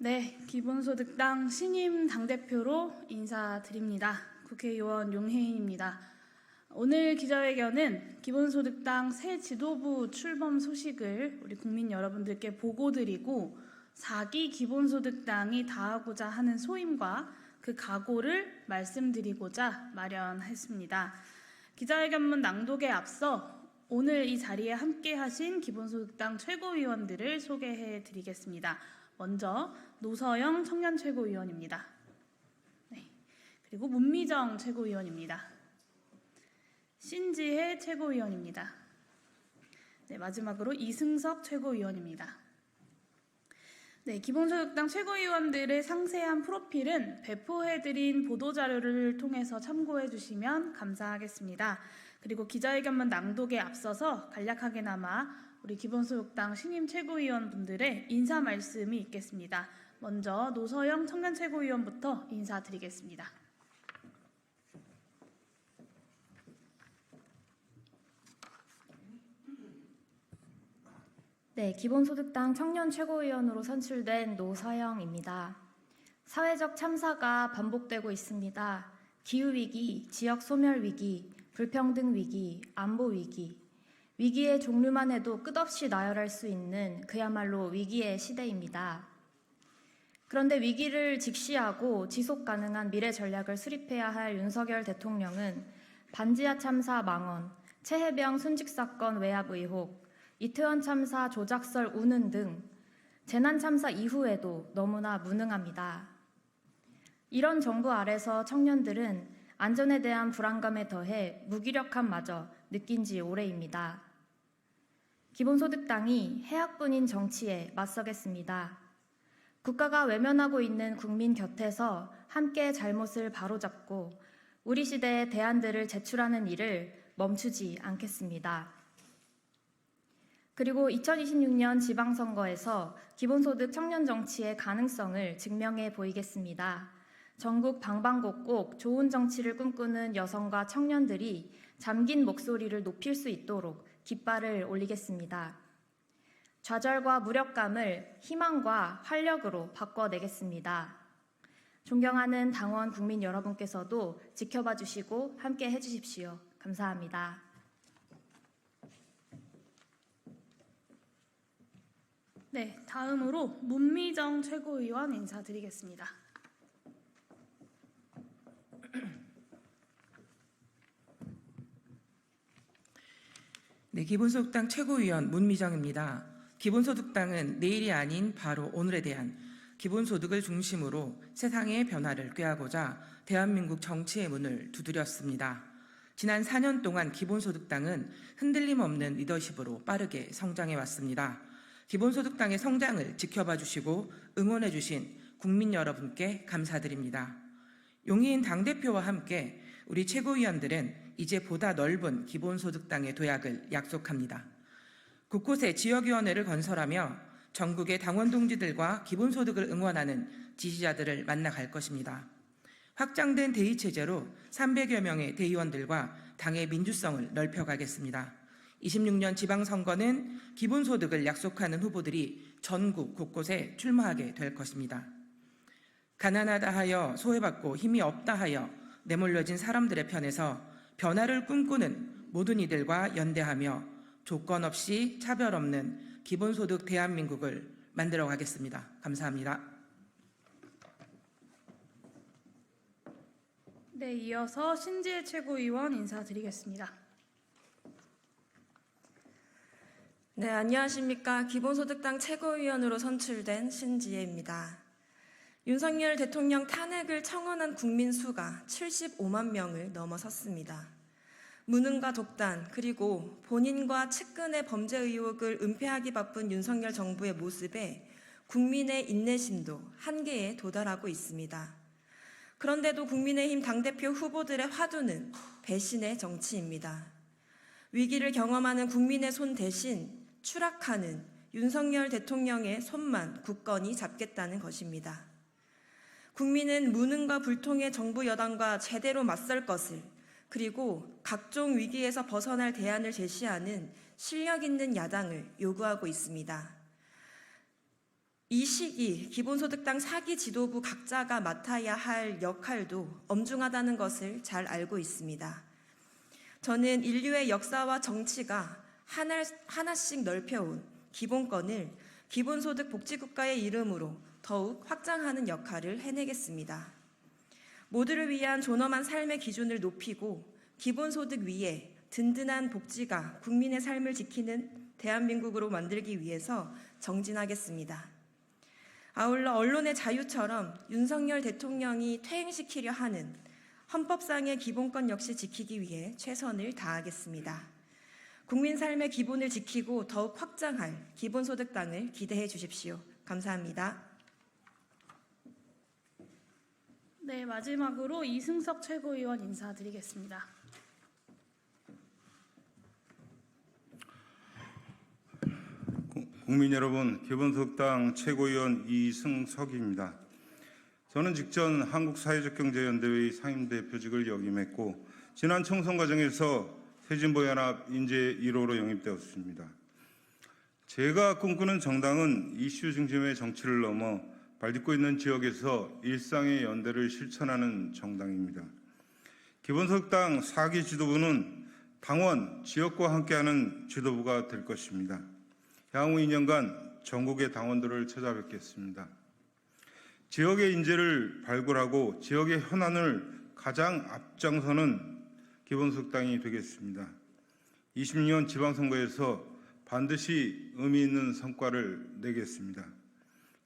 네, 기본소득당 신임 당대표로 인사드립니다. 국회의원 용혜인입니다. 오늘 기자회견은 기본소득당 새 지도부 출범 소식을 우리 국민 여러분들께 보고드리고 4기 기본소득당이 다하고자 하는 소임과 그 각오를 말씀드리고자 마련했습니다. 기자회견문 낭독에 앞서 오늘 이 자리에 함께하신 기본소득당 최고위원들을 소개해드리겠습니다. 먼저 노서영 청년 최고위원입니다. 네. 그리고 문미정 최고위원입니다. 신지혜 최고위원입니다. 네, 마지막으로 이승석 최고위원입니다. 네, 기본소득당 최고위원들의 상세한 프로필은 배포해드린 보도자료를 통해서 참고해 주시면 감사하겠습니다. 그리고 기자회견문 낭독에 앞서서 간략하게나마 우리 기본소득당 신임 최고위원분들의 인사 말씀이 있겠습니다. 먼저 노서영 청년 최고위원부터 인사드리겠습니다. 네, 기본소득당 청년 최고위원으로 선출된 노서영입니다. 사회적 참사가 반복되고 있습니다. 기후위기, 지역 소멸위기, 불평등 위기, 안보 위기, 위기의 종류만 해도 끝없이 나열할 수 있는 그야말로 위기의 시대입니다. 그런데 위기를 직시하고 지속 가능한 미래 전략을 수립해야 할 윤석열 대통령은 반지하 참사 망언, 최혜병 순직사건 외압 의혹, 이태원 참사 조작설 운운 등 재난 참사 이후에도 너무나 무능합니다. 이런 정부 아래서 청년들은 안전에 대한 불안감에 더해 무기력함마저 느낀 지 오래입니다. 기본소득당이 해악뿐인 정치에 맞서겠습니다. 국가가 외면하고 있는 국민 곁에서 함께 잘못을 바로잡고 우리 시대의 대안들을 제출하는 일을 멈추지 않겠습니다. 그리고 2026년 지방선거에서 기본소득 청년 정치의 가능성을 증명해 보이겠습니다. 전국 방방곡곡 좋은 정치를 꿈꾸는 여성과 청년들이 잠긴 목소리를 높일 수 있도록 깃발을 올리겠습니다. 좌절과 무력감을 희망과 활력으로 바꿔내겠습니다. 존경하는 당원 국민 여러분께서도 지켜봐 주시고 함께 해주십시오. 감사합니다. 네, 다음으로 문미정 최고위원 인사드리겠습니다. 네, 기본소득당 최고위원 문미정입니다. 기본소득당은 내일이 아닌 바로 오늘에 대한 기본소득을 중심으로 세상의 변화를 꾀하고자 대한민국 정치의 문을 두드렸습니다. 지난 4년 동안 기본소득당은 흔들림 없는 리더십으로 빠르게 성장해 왔습니다. 기본소득당의 성장을 지켜봐 주시고 응원해 주신 국민 여러분께 감사드립니다. 용혜인 당대표와 함께 우리 최고위원들은 이제 보다 넓은 기본소득당의 도약을 약속합니다. 곳곳에 지역위원회를 건설하며 전국의 당원 동지들과 기본소득을 응원하는 지지자들을 만나갈 것입니다. 확장된 대의체제로 300여 명의 대의원들과 당의 민주성을 넓혀가겠습니다. 26년 지방선거는 기본소득을 약속하는 후보들이 전국 곳곳에 출마하게 될 것입니다. 가난하다 하여 소외받고 힘이 없다 하여 내몰려진 사람들의 편에서 변화를 꿈꾸는 모든 이들과 연대하며 조건 없이 차별 없는 기본소득 대한민국을 만들어 가겠습니다. 감사합니다. 네, 이어서 신지혜 최고위원 인사드리겠습니다. 네, 안녕하십니까. 기본소득당 최고위원으로 선출된 신지혜입니다. 윤석열 대통령 탄핵을 청원한 국민 수가 75만 명을 넘어섰습니다. 무능과 독단, 그리고 본인과 측근의 범죄 의혹을 은폐하기 바쁜 윤석열 정부의 모습에 국민의 인내심도 한계에 도달하고 있습니다. 그런데도 국민의힘 당대표 후보들의 화두는 배신의 정치입니다. 위기를 경험하는 국민의 손 대신 추락하는 윤석열 대통령의 손만 굳건히 잡겠다는 것입니다. 국민은 무능과 불통의 정부 여당과 제대로 맞설 것을, 그리고 각종 위기에서 벗어날 대안을 제시하는 실력 있는 야당을 요구하고 있습니다. 이 시기 기본소득당 4기 지도부 각자가 맡아야 할 역할도 엄중하다는 것을 잘 알고 있습니다. 저는 인류의 역사와 정치가 하나씩 넓혀온 기본권을 기본소득 복지국가의 이름으로 더욱 확장하는 역할을 해내겠습니다. 모두를 위한 존엄한 삶의 기준을 높이고 기본소득 위에 든든한 복지가 국민의 삶을 지키는 대한민국으로 만들기 위해서 정진하겠습니다. 아울러 언론의 자유처럼 윤석열 대통령이 퇴행시키려 하는 헌법상의 기본권 역시 지키기 위해 최선을 다하겠습니다. 국민 삶의 기본을 지키고 더욱 확장할 기본소득당을 기대해 주십시오. 감사합니다. 네, 마지막으로 이승석 최고위원 인사드리겠습니다. 국민 여러분, 기본소득당 최고위원 이승석입니다. 저는 직전 한국사회적경제연대회 상임대표직을 역임했고 지난 총선 과정에서 새진보연합 인재 1호로 영입되었습니다. 제가 꿈꾸는 정당은 이슈 중심의 정치를 넘어 발딛고 있는 지역에서 일상의 연대를 실천하는 정당입니다. 기본소득당 4기 지도부는 당원, 지역과 함께하는 지도부가 될 것입니다. 향후 2년간 전국의 당원들을 찾아뵙겠습니다. 지역의 인재를 발굴하고 지역의 현안을 가장 앞장서는 기본소득당이 되겠습니다. 20년 지방선거에서 반드시 의미 있는 성과를 내겠습니다.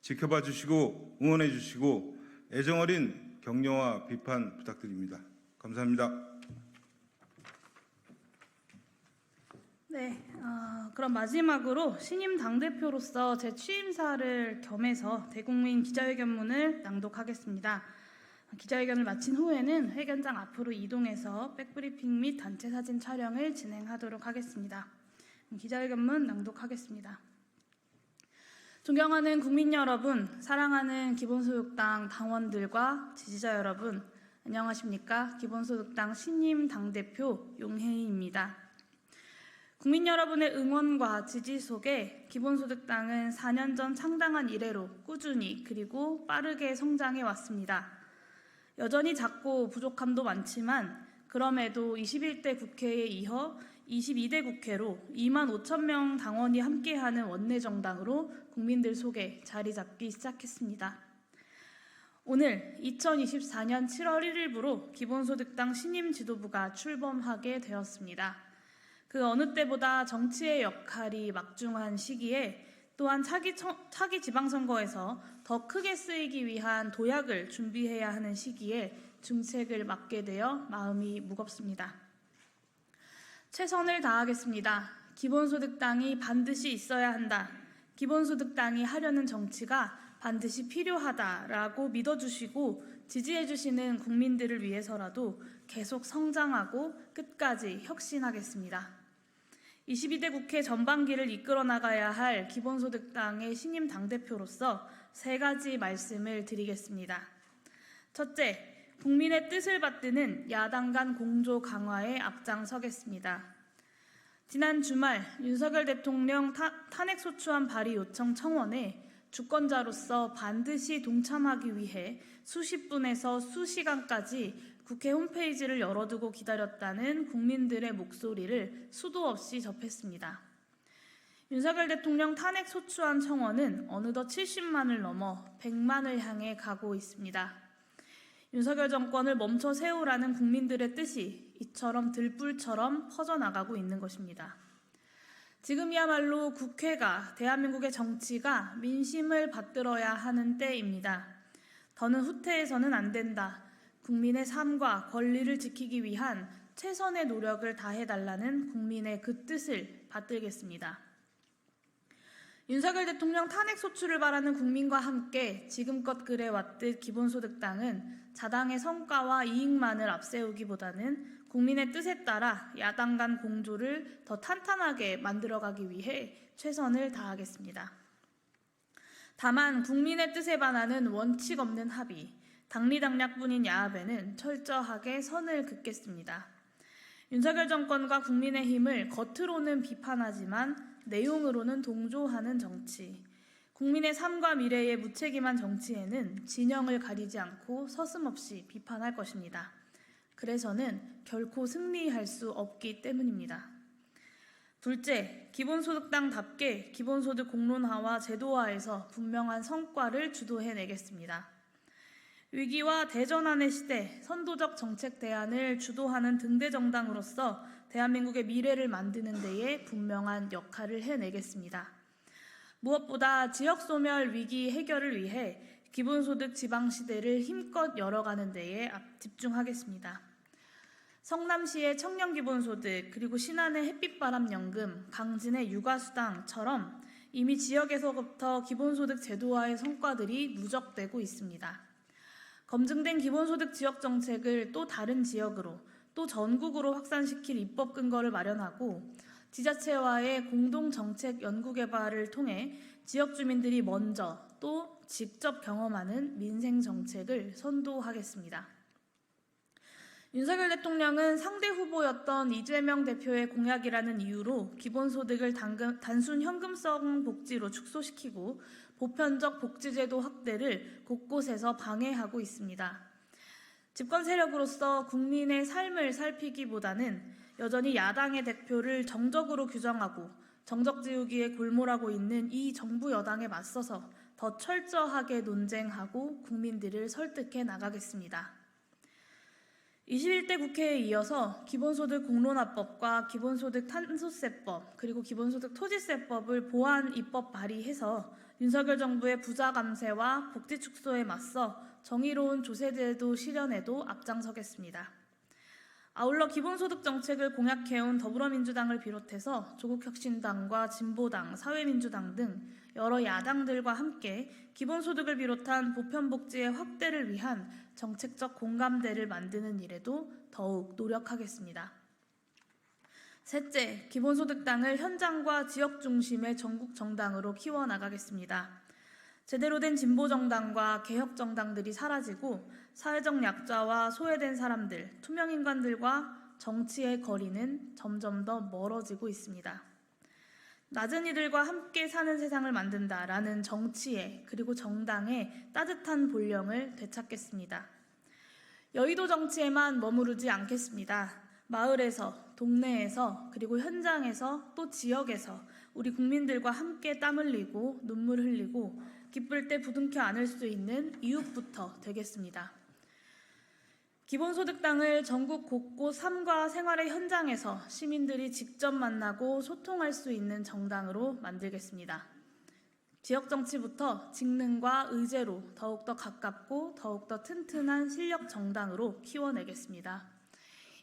지켜봐 주시고 응원해 주시고 애정어린 격려와 비판 부탁드립니다. 감사합니다. 네, 그럼 마지막으로 신임 당대표로서 제 취임사를 겸해서 대국민 기자회견문을 낭독하겠습니다. 기자회견을 마친 후에는 회견장 앞으로 이동해서 백브리핑 및 단체 사진 촬영을 진행하도록 하겠습니다. 기자회견문 낭독하겠습니다. 존경하는 국민 여러분, 사랑하는 기본소득당 당원들과 지지자 여러분, 안녕하십니까? 기본소득당 신임 당대표 용혜인입니다. 국민 여러분의 응원과 지지 속에 기본소득당은 4년 전 창당한 이래로 꾸준히 그리고 빠르게 성장해 왔습니다. 여전히 작고 부족함도 많지만 그럼에도 21대 국회에 이어 22대 국회로 2만 5천 명 당원이 함께하는 원내정당으로 국민들 속에 자리 잡기 시작했습니다. 오늘 2024년 7월 1일부로 기본소득당 신임 지도부가 출범하게 되었습니다. 그 어느 때보다 정치의 역할이 막중한 시기에 또한 차기 지방선거에서 더 크게 쓰이기 위한 도약을 준비해야 하는 시기에 중책을 맡게 되어 마음이 무겁습니다. 최선을 다하겠습니다. 기본소득당이 반드시 있어야 한다. 기본소득당이 하려는 정치가 반드시 필요하다라고 믿어주시고 지지해주시는 국민들을 위해서라도 계속 성장하고 끝까지 혁신하겠습니다. 22대 국회 전반기를 이끌어 나가야 할 기본소득당의 신임 당대표로서 3가지 말씀을 드리겠습니다. 첫째, 국민의 뜻을 받드는 야당 간 공조 강화에 앞장서겠습니다. 지난 주말 윤석열 대통령 탄핵소추안 발의 요청 청원에 주권자로서 반드시 동참하기 위해 수십 분에서 수시간까지 국회 홈페이지를 열어두고 기다렸다는 국민들의 목소리를 수도 없이 접했습니다. 윤석열 대통령 탄핵소추안 청원은 어느덧 70만을 넘어 100만을 향해 가고 있습니다. 윤석열 정권을 멈춰 세우라는 국민들의 뜻이 이처럼 들불처럼 퍼져나가고 있는 것입니다. 지금이야말로 국회가 대한민국의 정치가 민심을 받들어야 하는 때입니다. 더는 후퇴해서는 안 된다. 국민의 삶과 권리를 지키기 위한 최선의 노력을 다해달라는 국민의 그 뜻을 받들겠습니다. 윤석열 대통령 탄핵소추를 바라는 국민과 함께 지금껏 그래왔듯 기본소득당은 자당의 성과와 이익만을 앞세우기보다는 국민의 뜻에 따라 야당 간 공조를 더 탄탄하게 만들어가기 위해 최선을 다하겠습니다. 다만 국민의 뜻에 반하는 원칙 없는 합의, 당리당략뿐인 야합에는 철저하게 선을 긋겠습니다. 윤석열 정권과 국민의힘을 겉으로는 비판하지만 내용으로는 동조하는 정치, 국민의 삶과 미래의 무책임한 정치에는 진영을 가리지 않고 서슴없이 비판할 것입니다. 그래서는 결코 승리할 수 없기 때문입니다. 둘째, 기본소득당답게 기본소득 공론화와 제도화에서 분명한 성과를 주도해내겠습니다. 위기와 대전환의 시대, 선도적 정책 대안을 주도하는 등대 정당으로서 대한민국의 미래를 만드는 데에 분명한 역할을 해내겠습니다. 무엇보다 지역소멸 위기 해결을 위해 기본소득 지방시대를 힘껏 열어가는 데에 집중하겠습니다. 성남시의 청년기본소득, 그리고 신안의 햇빛바람연금, 강진의 육아수당처럼 이미 지역에서부터 기본소득 제도화의 성과들이 누적되고 있습니다. 검증된 기본소득 지역정책을 또 다른 지역으로, 또 전국으로 확산시킬 입법 근거를 마련하고 지자체와의 공동정책 연구개발을 통해 지역 주민들이 먼저 또 직접 경험하는 민생정책을 선도하겠습니다. 윤석열 대통령은 상대 후보였던 이재명 대표의 공약이라는 이유로 기본소득을 단순 현금성 복지로 축소시키고 보편적 복지제도 확대를 곳곳에서 방해하고 있습니다. 집권 세력으로서 국민의 삶을 살피기보다는 여전히 야당의 대표를 정적으로 규정하고 정적 지우기에 골몰하고 있는 이 정부 여당에 맞서서 더 철저하게 논쟁하고 국민들을 설득해 나가겠습니다. 21대 국회에 이어서 기본소득 공론화법과 기본소득 탄소세법, 그리고 기본소득 토지세법을 보완 입법 발의해서 윤석열 정부의 부자 감세와 복지 축소에 맞서 정의로운 조세제도 실현에도 앞장서겠습니다. 아울러 기본소득 정책을 공약해온 더불어민주당을 비롯해서 조국혁신당과 진보당, 사회민주당 등 여러 야당들과 함께 기본소득을 비롯한 보편복지의 확대를 위한 정책적 공감대를 만드는 일에도 더욱 노력하겠습니다. 셋째, 기본소득당을 현장과 지역 중심의 전국 정당으로 키워나가겠습니다. 제대로 된 진보정당과 개혁정당들이 사라지고 사회적 약자와 소외된 사람들, 투명인간들과 정치의 거리는 점점 더 멀어지고 있습니다. 낮은 이들과 함께 사는 세상을 만든다라는 정치의 그리고 정당의 따뜻한 본령을 되찾겠습니다. 여의도 정치에만 머무르지 않겠습니다. 마을에서, 동네에서, 그리고 현장에서, 또 지역에서 우리 국민들과 함께 땀 흘리고 눈물 흘리고 기쁠 때 부둥켜 안을 수 있는 이웃부터 되겠습니다. 기본소득당을 전국 곳곳 삶과 생활의 현장에서 시민들이 직접 만나고 소통할 수 있는 정당으로 만들겠습니다. 지역정치부터 직능과 의제로 더욱더 가깝고 더욱더 튼튼한 실력 정당으로 키워내겠습니다.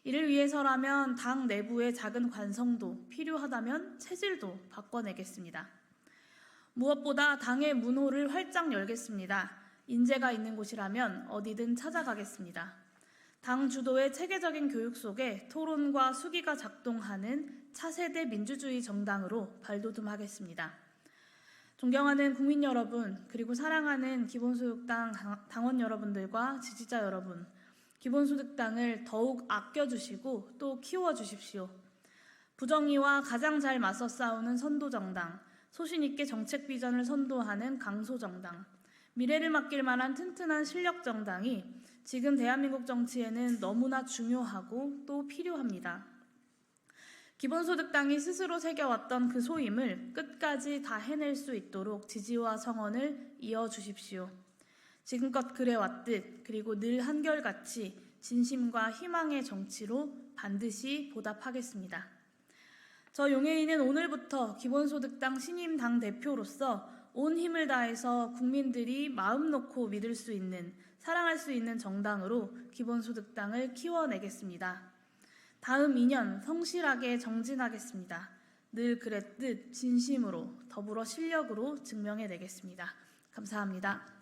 이를 위해서라면 당 내부의 작은 관성도 필요하다면 체질도 바꿔내겠습니다. 무엇보다 당의 문호를 활짝 열겠습니다. 인재가 있는 곳이라면 어디든 찾아가겠습니다. 당 주도의 체계적인 교육 속에 토론과 수기가 작동하는 차세대 민주주의 정당으로 발돋움하겠습니다. 존경하는 국민 여러분, 그리고 사랑하는 기본소득당 당원 여러분들과 지지자 여러분, 기본소득당을 더욱 아껴주시고 또 키워주십시오. 부정의와 가장 잘 맞서 싸우는 선도정당, 소신있게 정책 비전을 선도하는 강소정당, 미래를 맡길 만한 튼튼한 실력정당이 지금 대한민국 정치에는 너무나 중요하고 또 필요합니다. 기본소득당이 스스로 새겨왔던 그 소임을 끝까지 다 해낼 수 있도록 지지와 성원을 이어주십시오. 지금껏 그래왔듯 그리고 늘 한결같이 진심과 희망의 정치로 반드시 보답하겠습니다. 저 용혜인은 오늘부터 기본소득당 신임 당대표로서 온 힘을 다해서 국민들이 마음 놓고 믿을 수 있는, 사랑할 수 있는 정당으로 기본소득당을 키워내겠습니다. 다음 2년 성실하게 정진하겠습니다. 늘 그랬듯 진심으로 더불어 실력으로 증명해내겠습니다. 감사합니다.